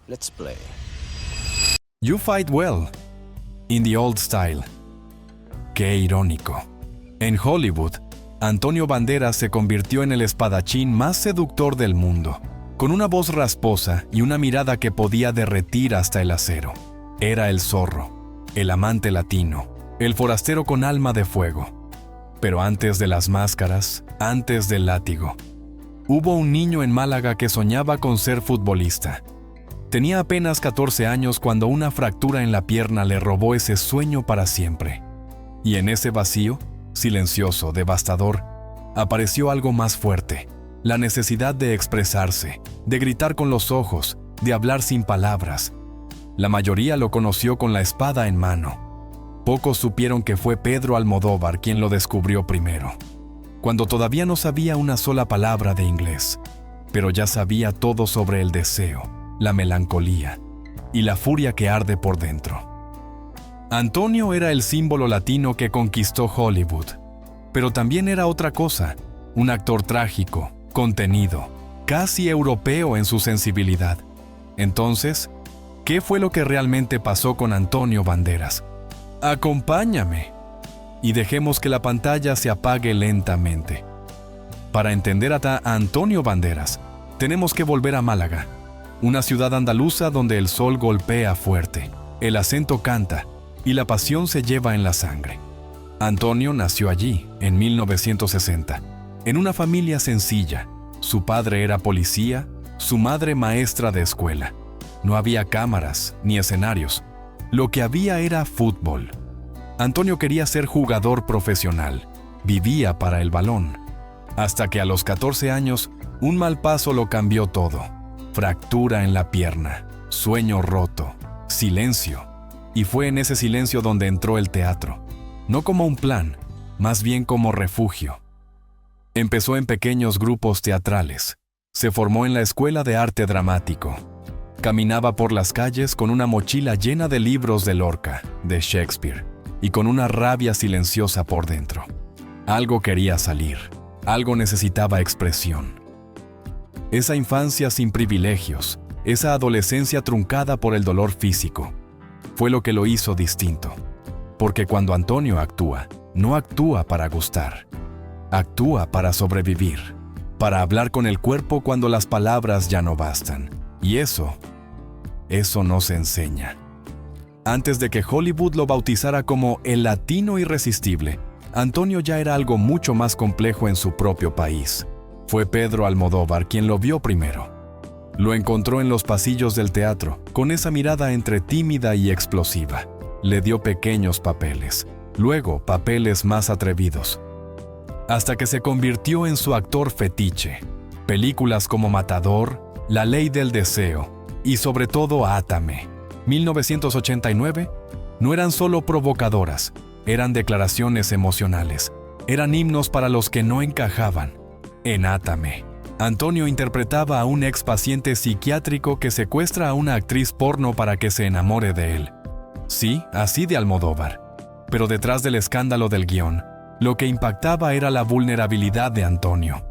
Let's play. You fight well. In the old style. Qué irónico. En Hollywood, Antonio Banderas se convirtió en el espadachín más seductor del mundo, con una voz rasposa y una mirada que podía derretir hasta el acero. Era el zorro, el amante latino, el forastero con alma de fuego. Pero antes de las máscaras, antes del látigo, hubo un niño en Málaga que soñaba con ser futbolista. Tenía apenas 14 años cuando una fractura en la pierna le robó ese sueño para siempre. Y en ese vacío, silencioso, devastador, apareció algo más fuerte: la necesidad de expresarse, de gritar con los ojos, de hablar sin palabras. La mayoría lo conoció con la espada en mano. Pocos supieron que fue Pedro Almodóvar quien lo descubrió primero, cuando todavía no sabía una sola palabra de inglés, pero ya sabía todo sobre el deseo, la melancolía y la furia que arde por dentro. Antonio era el símbolo latino que conquistó Hollywood, pero también era otra cosa: un actor trágico, contenido, casi europeo en su sensibilidad. Entonces, ¿qué fue lo que realmente pasó con Antonio Banderas? Acompáñame y dejemos que la pantalla se apague lentamente. Para entender a Antonio Banderas, tenemos que volver a Málaga, una ciudad andaluza donde el sol golpea fuerte, el acento canta y la pasión se lleva en la sangre. Antonio nació allí, en 1960, en una familia sencilla. Su padre era policía, su madre maestra de escuela. No había cámaras ni escenarios. Lo que había era fútbol. Antonio quería ser jugador profesional. Vivía para el balón. Hasta que a los 14 años, un mal paso lo cambió todo. Fractura en la pierna, sueño roto, silencio. Y fue en ese silencio donde entró el teatro. No como un plan, más bien como refugio. Empezó en pequeños grupos teatrales. Se formó en la Escuela de Arte Dramático. Caminaba por las calles con una mochila llena de libros de Lorca, de Shakespeare, y con una rabia silenciosa por dentro. Algo quería salir, algo necesitaba expresión. Esa infancia sin privilegios, esa adolescencia truncada por el dolor físico, fue lo que lo hizo distinto. Porque cuando Antonio actúa, no actúa para gustar. Actúa para sobrevivir, para hablar con el cuerpo cuando las palabras ya no bastan. Y eso no se enseña. Antes de que Hollywood lo bautizara como el latino irresistible, Antonio ya era algo mucho más complejo en su propio país. Fue Pedro Almodóvar quien lo vio primero. Lo encontró en los pasillos del teatro, con esa mirada entre tímida y explosiva. Le dio pequeños papeles, luego papeles más atrevidos, hasta que se convirtió en su actor fetiche. Películas como Matador, La Ley del Deseo y sobre todo Átame, 1989, no eran solo provocadoras, eran declaraciones emocionales, eran himnos para los que no encajaban. En Átame, Antonio interpretaba a un ex paciente psiquiátrico que secuestra a una actriz porno para que se enamore de él. Sí, así de Almodóvar. Pero detrás del escándalo del guión, lo que impactaba era la vulnerabilidad de Antonio.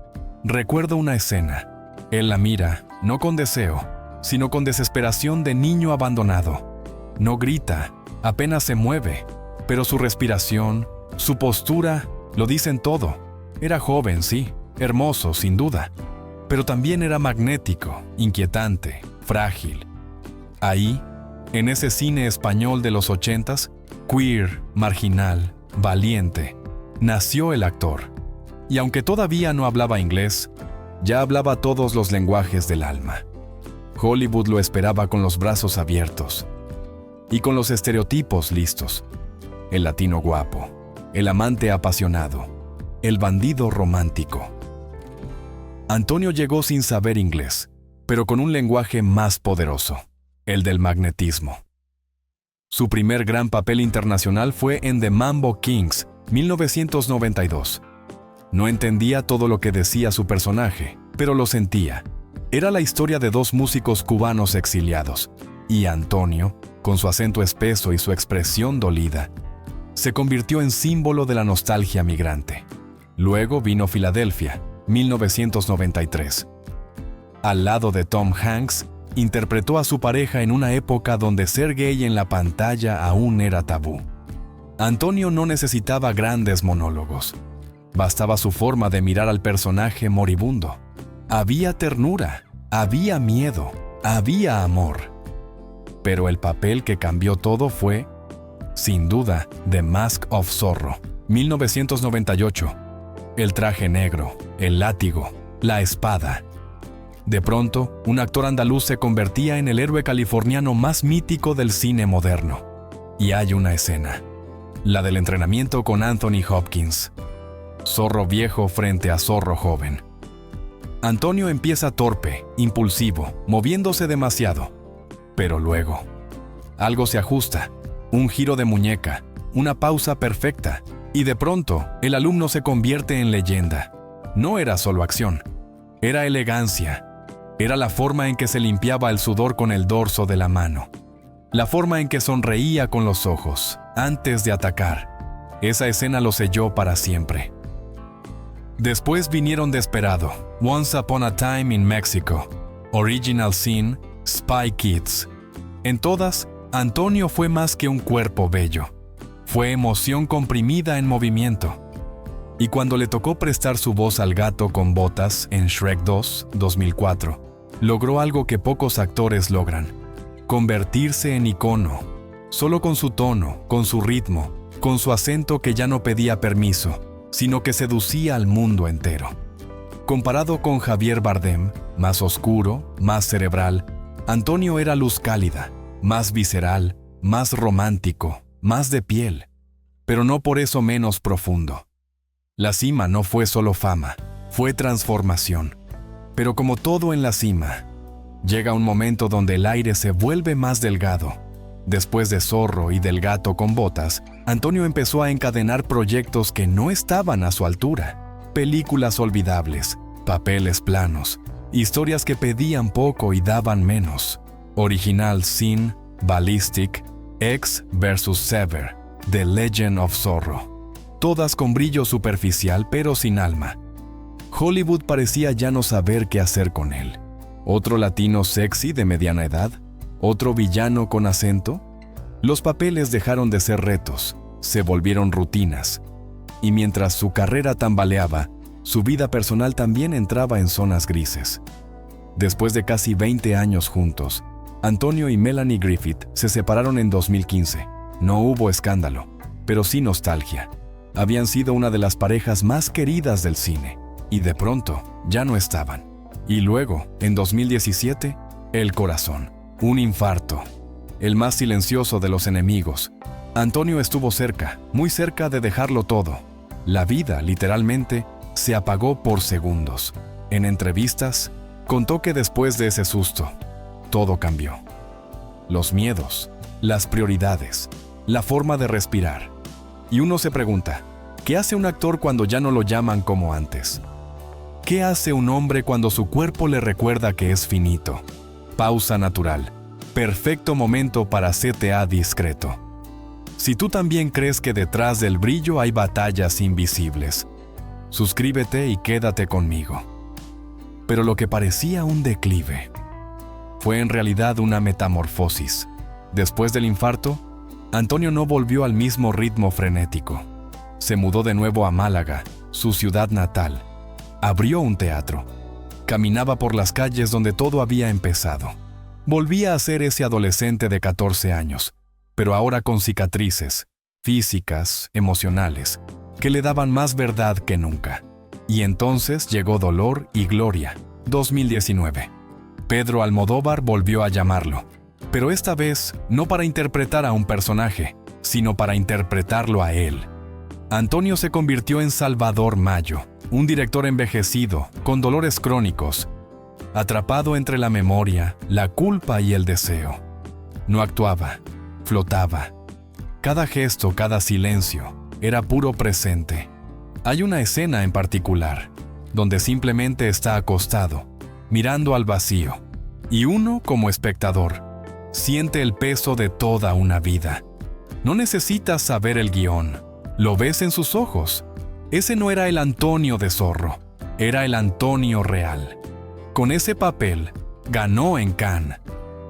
Recuerdo una escena. Él la mira, no con deseo, sino con desesperación de niño abandonado. No grita, apenas se mueve, pero su respiración, su postura, lo dicen todo. Era joven, sí, hermoso, sin duda, pero también era magnético, inquietante, frágil. Ahí, en ese cine español de los 80s, queer, marginal, valiente, nació el actor. Y aunque todavía no hablaba inglés, ya hablaba todos los lenguajes del alma. Hollywood lo esperaba con los brazos abiertos y con los estereotipos listos. El latino guapo, el amante apasionado, el bandido romántico. Antonio llegó sin saber inglés, pero con un lenguaje más poderoso, el del magnetismo. Su primer gran papel internacional fue en The Mambo Kings, 1992. No entendía todo lo que decía su personaje, pero lo sentía. Era la historia de dos músicos cubanos exiliados, y Antonio, con su acento espeso y su expresión dolida, se convirtió en símbolo de la nostalgia migrante. Luego vino Filadelfia, 1993. Al lado de Tom Hanks, interpretó a su pareja en una época donde ser gay en la pantalla aún era tabú. Antonio no necesitaba grandes monólogos. Bastaba su forma de mirar al personaje moribundo. Había ternura, había miedo, había amor. Pero el papel que cambió todo fue, sin duda, The Mask of Zorro, 1998. El traje negro, el látigo, la espada. De pronto, un actor andaluz se convertía en el héroe californiano más mítico del cine moderno. Y hay una escena, la del entrenamiento con Anthony Hopkins. Zorro viejo frente a Zorro joven. Antonio empieza torpe, impulsivo, moviéndose demasiado. Pero luego, algo se ajusta, un giro de muñeca, una pausa perfecta, y de pronto el alumno se convierte en leyenda. No era solo acción, era elegancia, era la forma en que se limpiaba el sudor con el dorso de la mano, la forma en que sonreía con los ojos, antes de atacar. Esa escena lo selló para siempre. Después vinieron Desperado, Once Upon a Time in Mexico, Original Sin, Spy Kids. En todas, Antonio fue más que un cuerpo bello. Fue emoción comprimida en movimiento. Y cuando le tocó prestar su voz al gato con botas en Shrek 2, 2004, logró algo que pocos actores logran: convertirse en icono, solo con su tono, con su ritmo, con su acento que ya no pedía permiso, sino que seducía al mundo entero. Comparado con Javier Bardem, más oscuro, más cerebral, Antonio era luz cálida, más visceral, más romántico, más de piel, pero no por eso menos profundo. La cima no fue solo fama, fue transformación. Pero como todo en la cima, llega un momento donde el aire se vuelve más delgado. Después de Zorro y del gato con botas, Antonio empezó a encadenar proyectos que no estaban a su altura. Películas olvidables, papeles planos, historias que pedían poco y daban menos. Original Sin, Ballistic, X vs. Sever, The Legend of Zorro. Todas con brillo superficial pero sin alma. Hollywood parecía ya no saber qué hacer con él. ¿Otro latino sexy de mediana edad? ¿Otro villano con acento? Los papeles dejaron de ser retos, se volvieron rutinas. Y mientras su carrera tambaleaba, su vida personal también entraba en zonas grises. Después de casi 20 años juntos, Antonio y Melanie Griffith se separaron en 2015. No hubo escándalo, pero sí nostalgia. Habían sido una de las parejas más queridas del cine, y de pronto ya no estaban. Y luego, en 2017, el corazón. Un infarto. El más silencioso de los enemigos. Antonio estuvo cerca, muy cerca de dejarlo todo. La vida, literalmente, se apagó por segundos. En entrevistas, contó que después de ese susto, todo cambió. Los miedos, las prioridades, la forma de respirar. Y uno se pregunta, ¿qué hace un actor cuando ya no lo llaman como antes? ¿Qué hace un hombre cuando su cuerpo le recuerda que es finito? Pausa natural. Perfecto momento para CTA discreto. Si tú también crees que detrás del brillo hay batallas invisibles, suscríbete y quédate conmigo. Pero lo que parecía un declive fue en realidad una metamorfosis. Después del infarto, Antonio no volvió al mismo ritmo frenético. Se mudó de nuevo a Málaga, su ciudad natal. Abrió un teatro. Caminaba por las calles donde todo había empezado. Volvía a ser ese adolescente de 14 años, pero ahora con cicatrices, físicas, emocionales, que le daban más verdad que nunca. Y entonces llegó Dolor y Gloria, 2019. Pedro Almodóvar volvió a llamarlo, pero esta vez no para interpretar a un personaje, sino para interpretarlo a él. Antonio se convirtió en Salvador Mayo, un director envejecido, con dolores crónicos, atrapado entre la memoria, la culpa y el deseo. No actuaba, flotaba. Cada gesto, cada silencio, era puro presente. Hay una escena en particular, donde simplemente está acostado, mirando al vacío, y uno, como espectador, siente el peso de toda una vida. No necesitas saber el guión, lo ves en sus ojos. Ese no era el Antonio de Zorro, era el Antonio real. Con ese papel, ganó en Cannes.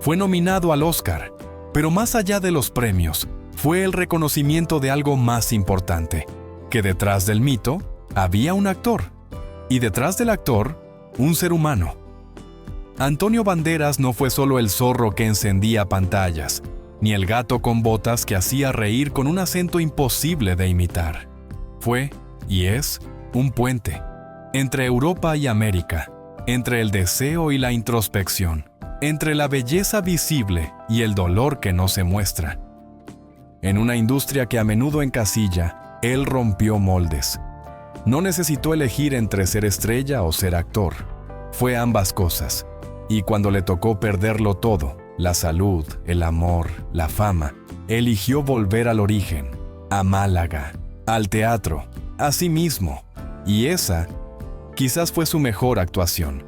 Fue nominado al Oscar, pero más allá de los premios, fue el reconocimiento de algo más importante, que detrás del mito había un actor, y detrás del actor, un ser humano. Antonio Banderas no fue solo el zorro que encendía pantallas, ni el gato con botas que hacía reír con un acento imposible de imitar. Fue, y es, un puente entre Europa y América, entre el deseo y la introspección, entre la belleza visible y el dolor que no se muestra. En una industria que a menudo encasilla, él rompió moldes. No necesitó elegir entre ser estrella o ser actor. Fue ambas cosas. Y cuando le tocó perderlo todo, la salud, el amor, la fama, eligió volver al origen, a Málaga, al teatro, a sí mismo. Y esa, quizás fue su mejor actuación.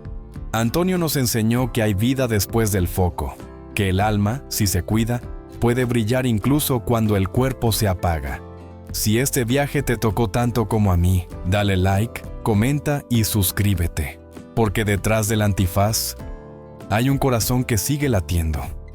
Antonio nos enseñó que hay vida después del foco, que el alma, si se cuida, puede brillar incluso cuando el cuerpo se apaga. Si este viaje te tocó tanto como a mí, dale like, comenta y suscríbete, porque detrás del antifaz hay un corazón que sigue latiendo.